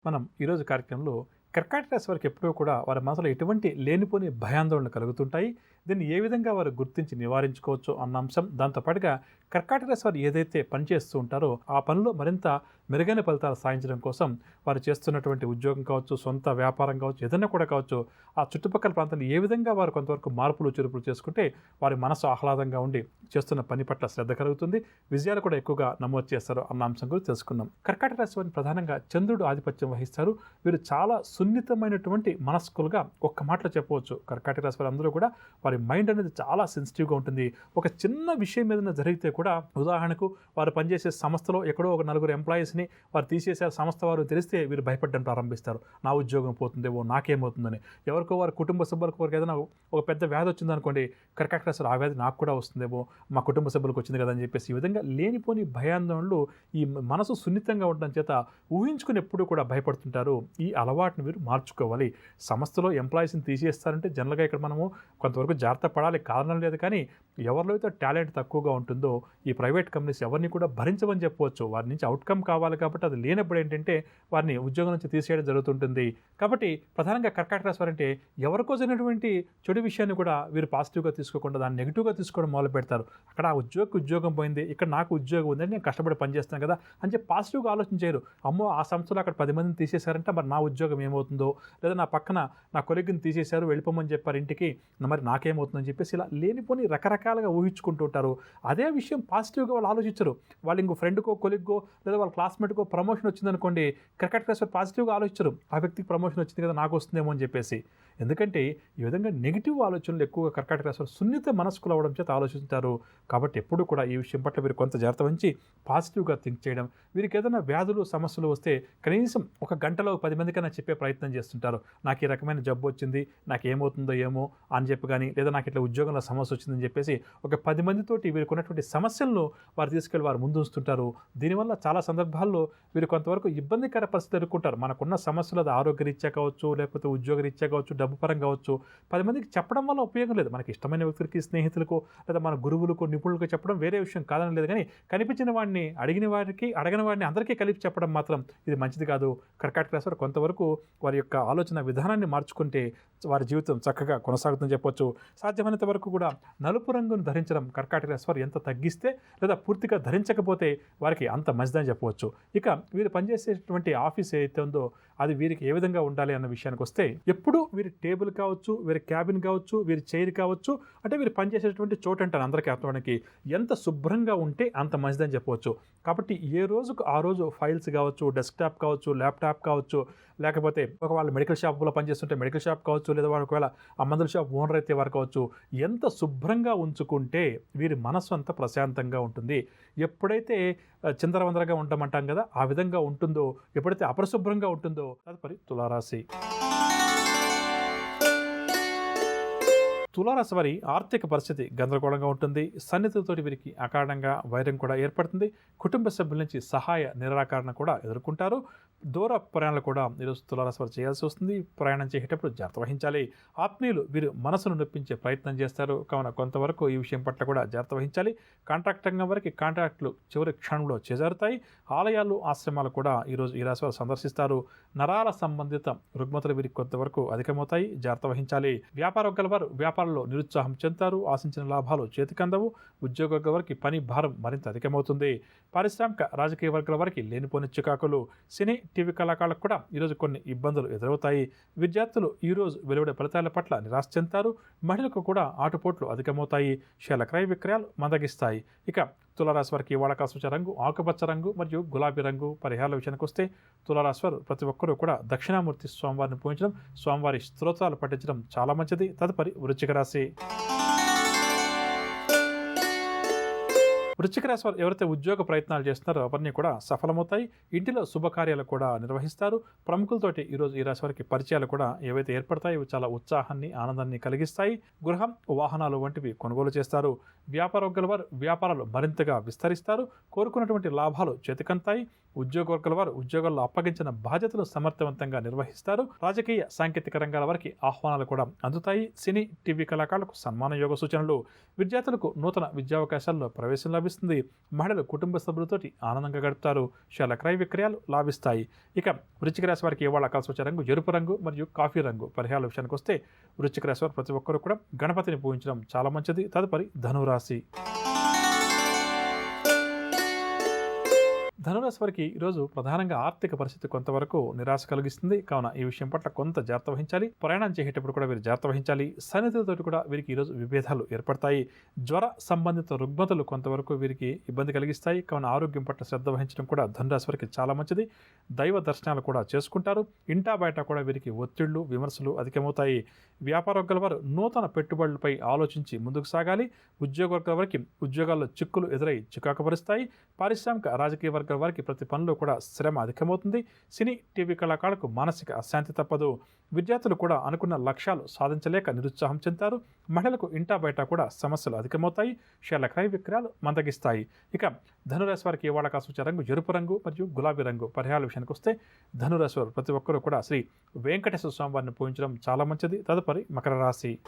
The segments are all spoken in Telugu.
మనం ఈరోజు కార్యక్రమంలో కర్కాటక రాశి వారికి ఎప్పుడూ కూడా వారి మనసులో ఎటువంటి లేనిపోని భయాందోళనలు కలుగుతుంటాయి. దీన్ని ఏ విధంగా వారు గుర్తించి నివారించుకోవచ్చు అన్న అంశం, దాంతో పాటుగా కర్కాటక రాశి వారు ఏదైతే పని చేస్తూ ఉంటారో ఆ పనిలో మరింత మెరుగైన ఫలితాలు సాధించడం కోసం వారు చేస్తున్నటువంటి ఉద్యోగం కావచ్చు, సొంత వ్యాపారం కావచ్చు, ఏదైనా కూడా కావచ్చు, ఆ చుట్టుపక్కల ప్రాంతాన్ని ఏ విధంగా వారు కొంతవరకు మార్పులు చేర్పులు చేసుకుంటే వారి మనసు ఆహ్లాదంగా ఉండి చేస్తున్న పని పట్ల శ్రద్ధ కలుగుతుంది, విజయాలు కూడా ఎక్కువగా నమోదు చేస్తారు అన్న అంశం గురించి తెలుసుకుందాం. కర్కాటక రాశి వారిని ప్రధానంగా చంద్రుడు ఆధిపత్యం వహిస్తారు. వీరు చాలా సున్నితమైనటువంటి మనస్కులుగా ఒక్క మాటలో చెప్పవచ్చు. కర్కాటక రాశి వారు అందరూ కూడా వారి మైండ్ అనేది చాలా సెన్సిటివ్గా ఉంటుంది. ఒక చిన్న విషయం ఏదైనా జరిగితే కూడా, ఉదాహరణకు వారు పనిచేసే సంస్థలో ఎక్కడో ఒక నలుగురు ఎంప్లాయీస్ని వారు తీసేసారు, సంస్థ వారు తెలిస్తే వీరు భయపడడం ప్రారంభిస్తారు. నా ఉద్యోగం పోతుందేమో, నాకేమవుతుందని. ఎవరికో వారి కుటుంబ సభ్యులకు వారికి ఏదైనా ఒక పెద్ద వ్యాధి వచ్చిందనుకోండి, కర్కాటక రాశి వారు ఆ వ్యాధి నాకు కూడా వస్తుందేమో, మా కుటుంబ సభ్యులకు వచ్చింది కదా అని చెప్పేసి ఈ విధంగా లేనిపోని భయాందోళనలు, ఈ మనసు సున్నితంగా ఉండడం చేత ఊహించుకుని ఎప్పుడూ కూడా భయపడుతుంటారు. ఈ అలవాటును మీరు మార్చుకోవాలి. సంస్థలో ఎంప్లాయీస్ని తీసేస్తారంటే జనరల్గా ఇక్కడ మనము కొంతవరకు జాగ్రత్త పడాలి, కారణం లేదు. కానీ ఎవరిలో అయితే టాలెంట్ తక్కువగా ఉంటుందో ఈ ప్రైవేట్ కంపెనీస్ ఎవరిని కూడా భరించమని చెప్పవచ్చు. వారి నుంచి అవుట్కమ్ కావాలి కాబట్టి అది లేనప్పుడు ఏంటంటే వారిని ఉద్యోగం నుంచి తీసేయడం జరుగుతుంటుంది. కాబట్టి ప్రధానంగా కర్కాటక రాశి వారంటే ఎవరికో జరిగినటువంటి చెడు విషయాన్ని కూడా వీరు పాజిటివ్గా తీసుకోకుండా దాన్ని నెగిటివ్గా తీసుకోవడం మొదలు పెడతారు. అక్కడ ఆ ఉద్యోగం పోయింది, ఇక్కడ నాకు ఉద్యోగం ఉందని నేను కష్టపడి పనిచేస్తాను కదా అని చెప్పి పాజిటివ్గా ఆలోచించారు. అమ్మో, ఆ సంస్థలో అక్కడ 10 మందిని తీసేశారంటే మరి నా ఉద్యోగం ఏమవుతుందో, లేదా నా పక్కన నా కొలీగ్ని తీసేశారు, వెళ్ళిపోమని చెప్పారు ఇంటికి, మరి నాకేమవుతుందని చెప్పేసి ఇలా లేనిపోని రకరకాలుగా ఊహించుకుంటూ ఉంటారు. అదే విషయం పాజిటివ్గా వాళ్ళు ఆలోచించరు. వాళ్ళు ఇంకో ఫ్రెండ్కో, కొలీగ్గో, లేదా వాళ్ళ క్లాస్మేట్కో ప్రమోషన్ వచ్చిందనుకోండి, కర్కాటక రాశి వారు పాజిటివ్గా ఆలోచించరు. ఆ వ్యక్తికి ప్రమోషన్ వచ్చింది కదా, నాకు వస్తుందేమో అని చెప్పేసి. ఎందుకంటే ఈ విధంగా నెగిటివ్ ఆలోచనలు ఎక్కువగా కర్కాటక రాశి వారు సున్నిత మనస్కులు అవ్వడం చేత ఆలోచిస్తారు. కాబట్టి ఎప్పుడు కూడా ఈ విషయం పట్ల వీరు కొంత జాగ్రత్త వహించి పాజిటివ్గా థింక్ చేయడం, వీరికి ఏదైనా వ్యాధులు సమస్యలు వస్తే కనీసం ఒక గంటలో 10 మందికైనా చెప్పే ప్రయత్నం చేస్తుంటారు. నాకు ఈ రకమైన జబ్బు వచ్చింది, నాకు ఏమవుతుందో ఏమో అని చెప్పి కానీ, లేదా నాకు ఇట్లా ఉద్యోగంలో సమస్య వచ్చిందని చెప్పేసి ఒక 10 మందితోటి వీరికి ఉన్నటువంటి సమస్యలను వారు తీసుకెళ్ళి వారు ముందు ఉంచుతుంటారు. దీనివల్ల చాలా సందర్భాల్లో వీరు కొంతవరకు ఇబ్బందికర పరిస్థితి ఎదుర్కొంటారు. మనకున్న సమస్యలు అది ఆరోగ్యరీత్యా కావచ్చు, లేకపోతే ఉద్యోగరీత్యా కావచ్చు, డబ్బు పరంగా కావచ్చు, 10 మందికి చెప్పడం వల్ల ఉపయోగం లేదు. మనకి ఇష్టమైన వ్యక్తులకి, స్నేహితులకు, లేదా మన గురువులకు, నిపుణులకు చెప్పడం వేరే విషయం కాదని లేదు. కానీ కనిపించిన వాడిని, అడిగిన వారికి, అడగని వాడిని అందరికీ కలిపి చెప్పడం మాత్రం ఇది మంచిది కాదు. కర్కాటక రాశి వారు కొంతవరకు వారి యొక్క ఆలోచన విధానాన్ని మార్చుకుంటే వారి జీవితం చక్కగా కొనసాగుతుందని చెప్పొచ్చు. సాధ్యమైనంత వరకు కూడా నలుపు రంగును ధరించడం కర్కాటక రాశి వారు ఎంత తగ్గిస్తే, లేదా పూర్తిగా ధరించకపోతే వారికి అంత మంచిదని చెప్పవచ్చు. ఇక వీరు పనిచేసేటువంటి ఆఫీస్ ఏదైతే ఉందో అది వీరికి ఏ విధంగా ఉండాలి అన్న విషయానికి వస్తే, ఎప్పుడు వీరి టేబుల్ కావచ్చు, వీరి క్యాబిన్ కావచ్చు, వీరి చైర్ కావచ్చు, అంటే వీరు పనిచేసేటువంటి చోటు అంటారు అందరికీ అర్థమవడానికి, ఎంత శుభ్రంగా ఉంటే అంత మంచిదని చెప్పవచ్చు. కాబట్టి ఏ రోజుకు ఆ రోజు ఫైల్స్ కావచ్చు, డెస్క్టాప్ కావచ్చు, ల్యాప్టాప్ కావచ్చు, లేకపోతే ఒక వాళ్ళు మెడికల్ షాప్లో పనిచేస్తుంటే మెడికల్ షాప్ కావచ్చు, లేదా వాళ్ళు ఒకవేళ ఆ మందుల షాప్ ఓనర్ అయితే వారు కావచ్చు, ఎంత శుభ్రంగా ఉంచుకుంటే వీరి మనసు అంత ప్రశాంతంగా ఉంటుంది. ఎప్పుడైతే చిందరవందరగా ఉంటామంటాం కదా, ఆ విధంగా ఉంటుందో, ఎప్పుడైతే అపరిశుభ్రంగా ఉంటుందో, తదుపరి తులారాశి. తులారాశి వారి ఆర్థిక పరిస్థితి గందరగోళంగా ఉంటుంది. సన్నిహితులతోటి వీరికి అకారణంగా వైరం కూడా ఏర్పడుతుంది. కుటుంబ సభ్యుల నుంచి సహాయ నిరాకరణ కూడా ఎదుర్కొంటారు. దూర ప్రయాణాలు కూడా ఈరోజు తులారాశి వారు చేయాల్సి వస్తుంది. ప్రయాణం చేసేటప్పుడు జాగ్రత్త వహించాలి. ఆత్మీయులు వీరు మనసును నొప్పించే ప్రయత్నం చేస్తారు, కావున కొంతవరకు ఈ విషయం పట్ల కూడా జాగ్రత్త వహించాలి. కాంట్రాక్ట్ రంగం వరకు కాంట్రాక్టులు చివరి క్షణంలో చేజారుతాయి. ఆలయాలు, ఆశ్రమాలు కూడా ఈరోజు ఈ రాశి వారు సందర్శిస్తారు. నరాల సంబంధిత రుగ్మతలు వీరికి కొంతవరకు అధికమవుతాయి, జాగ్రత్త వహించాలి. వ్యాపారం గలవారు వ్యాపారంలో నిరుత్సాహం చెందుతారు. ఆశించిన లాభాలు చేతికందవు. ఉద్యోగ వారికి పని భారం మరింత అధికమవుతుంది. పారిశ్రామిక, రాజకీయ వర్గాల వారికి లేనిపోని చికాకులు. సినీ, టీవీ కళాకారులకు కూడా ఈరోజు కొన్ని ఇబ్బందులు ఎదురవుతాయి. విద్యార్థులు ఈరోజు వెలువడే ఫలితాల పట్ల నిరాశ చెందుతారు. మహిళలకు కూడా ఆటుపోట్లు అధికమవుతాయి. షేర్ల క్రయ విక్రయాలు మందగిస్తాయి. ఇక తులారాశి వారికి ఇవాళ కాసుచ రంగు ఆకుపచ్చ రంగు మరియు గులాబీ రంగు. పరిహారాల విషయానికి వస్తే తులారాశి వారు ప్రతి ఒక్కరూ కూడా దక్షిణామూర్తి స్వామివారిని పూజించడం, స్వామివారి స్తోత్రాలు పఠించడం చాలా మంచిది. తదుపరి వృశ్చిక రాశి. వృశ్చిక రాశి వారు ఎవరైతే ఉద్యోగ ప్రయత్నాలు చేస్తున్నారో అవన్నీ కూడా సఫలమవుతాయి. ఇంటిలో శుభకార్యాలు కూడా నిర్వహిస్తారు. ప్రముఖులతోటి ఈరోజు ఈ రాశి వారికి పరిచయాలు కూడా ఏవైతే ఏర్పడతాయి ఇవి చాలా ఉత్సాహాన్ని, ఆనందాన్ని కలిగిస్తాయి. గృహం, వాహనాలు వంటివి కొనుగోలు చేస్తారు. వ్యాపారం గల వారు వ్యాపారాలు మరింతగా విస్తరిస్తారు. కోరుకున్నటువంటి లాభాలు చేతికంతాయి. ఉద్యోగవర్గాల వారు ఉద్యోగాల్లో అప్పగించిన బాధ్యతలు సమర్థవంతంగా నిర్వహిస్తారు. రాజకీయ సాంకేతిక రంగాల వారికి ఆహ్వానాలు కూడా అందుతాయి. సినీ టీవీ కళాకారులకు సన్మాన యోగ సూచనలు. విద్యార్థులకు నూతన విద్యావకాశాల్లో ప్రవేశం లభిస్తుంది. మహిళలు కుటుంబ సభ్యులతోటి ఆనందంగా గడుపుతారు. చాలా క్రయ విక్రయాలు లాభిస్తాయి. ఇక వృశ్చిక రాశి వారికి ఇవాళ కలిసి వచ్చే రంగు ఎరుపు రంగు మరియు కాఫీ రంగు. పరిహారాల విషయానికి వస్తే వృశ్చిక రాశి వారు ప్రతి ఒక్కరు కూడా గణపతిని పూజించడం చాలా మంచిది. తదుపరి ధనురాశి. ధనురాశి వారికి ఈరోజు ప్రధానంగా ఆర్థిక పరిస్థితి కొంతవరకు నిరాశ కలిగిస్తుంది. కావున ఈ విషయం పట్ల కొంత జాగ్రత్త వహించాలి. ప్రయాణం చేసేటప్పుడు కూడా వీరు జాగ్రత్త వహించాలి. సన్నిహితులతో కూడా వీరికి ఈరోజు విభేదాలు ఏర్పడతాయి. జ్వర సంబంధిత రుగ్మతలు కొంతవరకు వీరికి ఇబ్బంది కలిగిస్తాయి. కావున ఆరోగ్యం పట్ల శ్రద్ధ వహించడం కూడా ధనురాశి వారికి చాలా మంచిది. దైవ దర్శనాలు కూడా చేసుకుంటారు. ఇంటా బయట కూడా వీరికి ఒత్తిళ్లు విమర్శలు అధికమవుతాయి. వ్యాపారవర్గాల వారు నూతన పెట్టుబడులపై ఆలోచించి ముందుకు సాగాలి. ఉద్యోగవర్గాల వారికి ఉద్యోగాల్లో చిక్కులు ఎదురై చికాకు పరుస్తాయి. పారిశ్రామిక రాజకీయ వర్గాల వారికి ప్రతి పనిలో కూడా శ్రమ అధికమవుతుంది. సినీ టీవీ కళాకారులకు మానసిక అశాంతి తప్పదు. విద్యార్థులు కూడా అనుకున్న లక్ష్యాలు సాధించలేక నిరుత్సాహం చెందుతారు. మహిళలకు ఇంటా బయట కూడా సమస్యలు అధికమవుతాయి. షేర్ల క్రయ విక్రయాలు మందగిస్తాయి. ఇక ధనురాశి వారికి ఇవాళ కాసొచ్చే రంగు ఎరుపు రంగు మరియు గులాబీ రంగు. పరిహారాల విషయానికి వస్తే ధనురాశి వారు ప్రతి ఒక్కరూ కూడా శ్రీ వెంకటేశ్వర స్వామి వారిని పూజించడం చాలా మంచిది. తదుపరి మకర రాశి.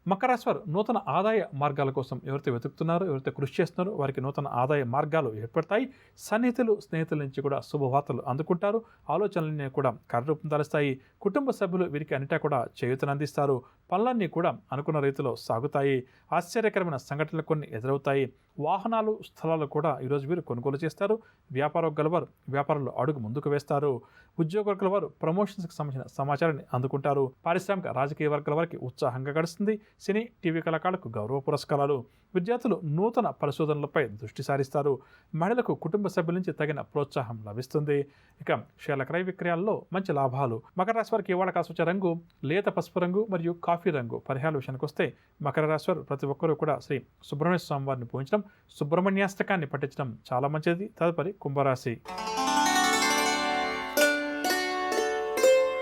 మకర రాశి వారు నూతన ఆదాయ మార్గాల కోసం ఎవరైతే వెతుకుతున్నారో, ఎవరైతే కృషి చేస్తున్నారో వారికి నూతన ఆదాయ మార్గాలు ఏర్పడతాయి. సన్నిహితులు స్నేహితుల నుంచి కూడా శుభవార్తలు అందుకుంటారు. ఆలోచనలన్నీ కూడా కార్యరూపం దాలుస్తాయి. కుటుంబ సభ్యులు వీరికి అన్నిటా కూడా చేయూతను అందిస్తారు. పనులన్నీ కూడా అనుకున్న రీతిలో సాగుతాయి. ఆశ్చర్యకరమైన సంఘటనలు కొన్ని ఎదురవుతాయి. వాహనాలు స్థలాలు కూడా ఈరోజు వీరు కొనుగోలు చేస్తారు. వ్యాపారవర్గాల వారు వ్యాపారంలో అడుగు ముందుకు వేస్తారు. ఉద్యోగవర్గాల వారు ప్రమోషన్స్కి సంబంధించిన సమాచారాన్ని అందుకుంటారు. పారిశ్రామిక రాజకీయ వర్గాల వారికి ఉత్సాహంగా గడుస్తుంది. సినీ టీవీ కళాకారులకు గౌరవ పురస్కారాలు. విద్యార్థులు నూతన పరిశోధనలపై దృష్టి సారిస్తారు. మహిళలకు కుటుంబ సభ్యుల నుంచి తగిన ప్రోత్సాహం లభిస్తుంది. ఇక షేర్ల క్రయ విక్రయాల్లో మంచి లాభాలు. మకర రాశి వారికి ఇవాళ కాసొచ్చే రంగు లేత పసుపు రంగు మరియు కాఫీ రంగు. పరిహారాల విషయానికి వస్తే మకర రాశి వారు ప్రతి ఒక్కరూ కూడా శ్రీ సుబ్రహ్మణ్య స్వామి వారిని పూజించడం, సుబ్రహ్మణ్యాష్టకాన్ని పఠించడం చాలా మంచిది. తదుపరి కుంభరాశి.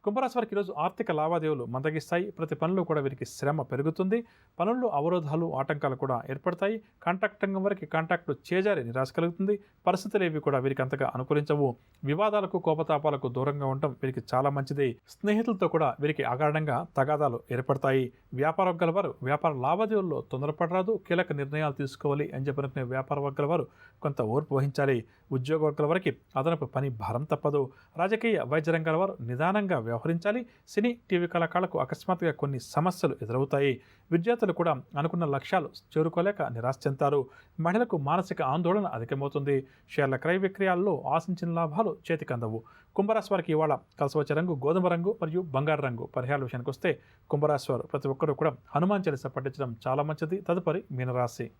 కుంభరాశి వారికి ఈరోజు ఆర్థిక లావాదేవీలు మందగిస్తాయి. ప్రతి పనులు కూడా వీరికి శ్రమ పెరుగుతుంది. పనుల్లో అవరోధాలు ఆటంకాలు కూడా ఏర్పడతాయి. కాంట్రాక్ట్ రంగం వారికి కాంట్రాక్టు చేజారి నిరాశ కలుగుతుంది. పరిస్థితులు ఏవి కూడా వీరికి అంతగా అనుకూలించవు. వివాదాలకు కోపతాపాలకు దూరంగా ఉండటం వీరికి చాలా మంచిది. స్నేహితులతో కూడా వీరికి అకారణంగా తగాదాలు ఏర్పడతాయి. వ్యాపార వర్గాల వారు వ్యాపార లావాదేవీల్లో తొందరపడరాదు. కీలక నిర్ణయాలు తీసుకోవాలి అని చెప్పిన వ్యాపార వర్గాల వారు కొంత ఓర్పు వహించాలి. ఉద్యోగ వర్గాల వారికి అదనపు పని భారం తప్పదు. రాజకీయ వైద్య రంగాల వారు నిదానంగా వ్యవహరించాలి. సినీ టీవీ కళాకారులకు అకస్మాత్తుగా కొన్ని సమస్యలు ఎదురవుతాయి. విద్యార్థులు కూడా అనుకున్న లక్ష్యాలు చేరుకోలేక నిరాశ చెందుతారు. మహిళలకు మానసిక ఆందోళన అధికమవుతుంది. షేర్ల క్రయ విక్రయాల్లో ఆశించిన లాభాలు చేతికందవు. కుంభరాశి వారికి ఇవాళ కలిసి వచ్చే రంగు గోధుమ రంగు మరియు బంగారు రంగు. పరిహారాల విషయానికి వస్తే కుంభరాశి వారు ప్రతి ఒక్కరూ కూడా హనుమాన్ చాలీసా పఠించడం చాలా మంచిది. తదుపరి మీనరాశి.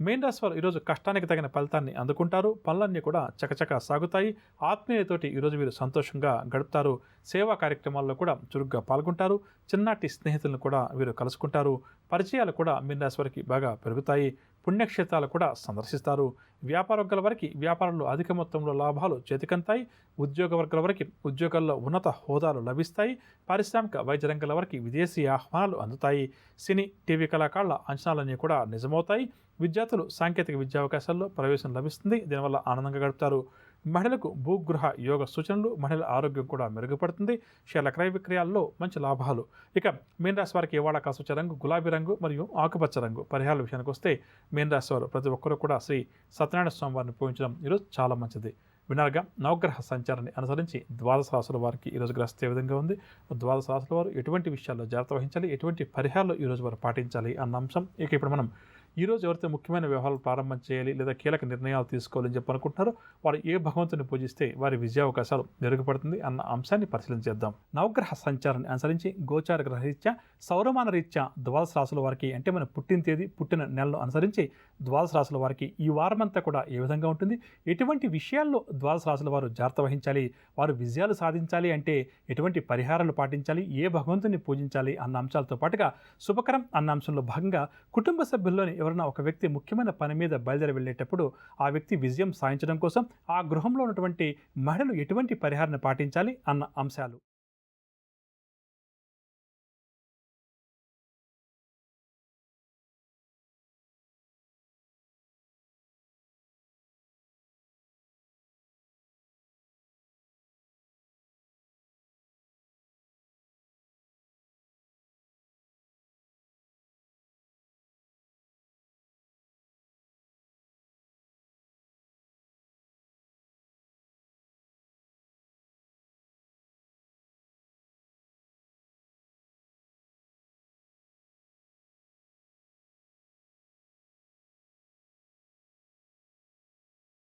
మీన రాశి వారు ఈరోజు కష్టానికి తగిన ఫలితాన్ని అందుకుంటారు. పనులన్నీ కూడా చకచక సాగుతాయి. ఆత్మీయతోటి ఈరోజు వీరు సంతోషంగా గడుపుతారు. సేవా కార్యక్రమాల్లో కూడా చురుగ్గా పాల్గొంటారు. చిన్నటి స్నేహితులను కూడా వీరు కలుసుకుంటారు. పరిచయాలు కూడా మీన రాశి వారికి బాగా పెరుగుతాయి. పుణ్యక్షేత్రాలు కూడా సందర్శిస్తారు. వ్యాపార వర్గాల వారికి వ్యాపారంలో అధిక మొత్తంలో లాభాలు చేతికంతాయి. ఉద్యోగ వర్గాల వారికి ఉద్యోగాల్లో ఉన్నత హోదాలు లభిస్తాయి. పారిశ్రామిక వైద్య రంగాల వారికి విదేశీ ఆహ్వానాలు అందుతాయి. సినీ టీవీ కళాకారుల అంచనాలన్నీ కూడా నిజమవుతాయి. విద్యార్థులు సాంకేతిక విద్యావకాశాల్లో ప్రవేశం లభిస్తుంది. దీనివల్ల ఆనందంగా గడుపుతారు. మహిళలకు భూగృహ యోగ సూచనలు. మహిళల ఆరోగ్యం కూడా మెరుగుపడుతుంది. షేర్ల క్రయ విక్రయాల్లో మంచి లాభాలు. ఇక మీన రాశి వారికి ఇవాళ కాసొచ్చే రంగు గులాబీ రంగు మరియు ఆకుపచ్చ రంగు. పరిహారాల విషయానికి వస్తే మీన రాశి వారు ప్రతి ఒక్కరూ కూడా శ్రీ సత్యనారాయణ స్వామి వారిని పూజించడం ఈరోజు చాలా మంచిది. వినారుగా నవగ్రహ సంచారాన్ని అనుసరించి ద్వాదశ రాశుల వారికి ఈరోజు గ్రహిస్తే ఏ విధంగా ఉంది, ద్వాదశ రాశుల వారు ఎటువంటి విషయాల్లో జాగ్రత్త వహించాలి, ఎటువంటి పరిహారాలు ఈరోజు వారు పాటించాలి అన్న అంశం. ఇక ఇప్పుడు మనం ఈరోజు ఎవరైతే ముఖ్యమైన వ్యవహారాలు ప్రారంభం చేయాలి లేదా కీలక నిర్ణయాలు తీసుకోవాలని చెప్పి అనుకుంటున్నారో వారు ఏ భగవంతుని పూజిస్తే వారి విజయావకాశాలు మెరుగుపడుతుంది అన్న అంశాన్ని పరిశీలించేద్దాం. నవగ్రహ సంచారాన్ని అనుసరించి గోచార గ్రహ రీత్యా సౌరమాన రీత్యా ద్వాదశ రాశుల వారికి అంటే మన పుట్టిన తేదీ పుట్టిన నెలను అనుసరించి ద్వాదశ రాశుల వారికి ఈ వారమంతా కూడా ఏ విధంగా ఉంటుంది, ఎటువంటి విషయాల్లో ద్వాదశ రాశుల వారు జాగ్రత్త వహించాలి, వారు విజయాలు సాధించాలి అంటే ఎటువంటి పరిహారాలు పాటించాలి, ఏ భగవంతుని పూజించాలి అన్న అంశాలతో పాటుగా శుభకరం అన్న అంశంలో భాగంగా కుటుంబ సభ్యుల్లోని ఎవరైనా ఒక వ్యక్తి ముఖ్యమైన పని మీద బయలుదేరి వెళ్ళేటప్పుడు ఆ వ్యక్తి విజయం సాధించడం కోసం ఆ గృహంలో ఉన్నటువంటి మహిళలు ఎటువంటి పరిహారాన్ని పాటించాలి అన్న అంశాలు.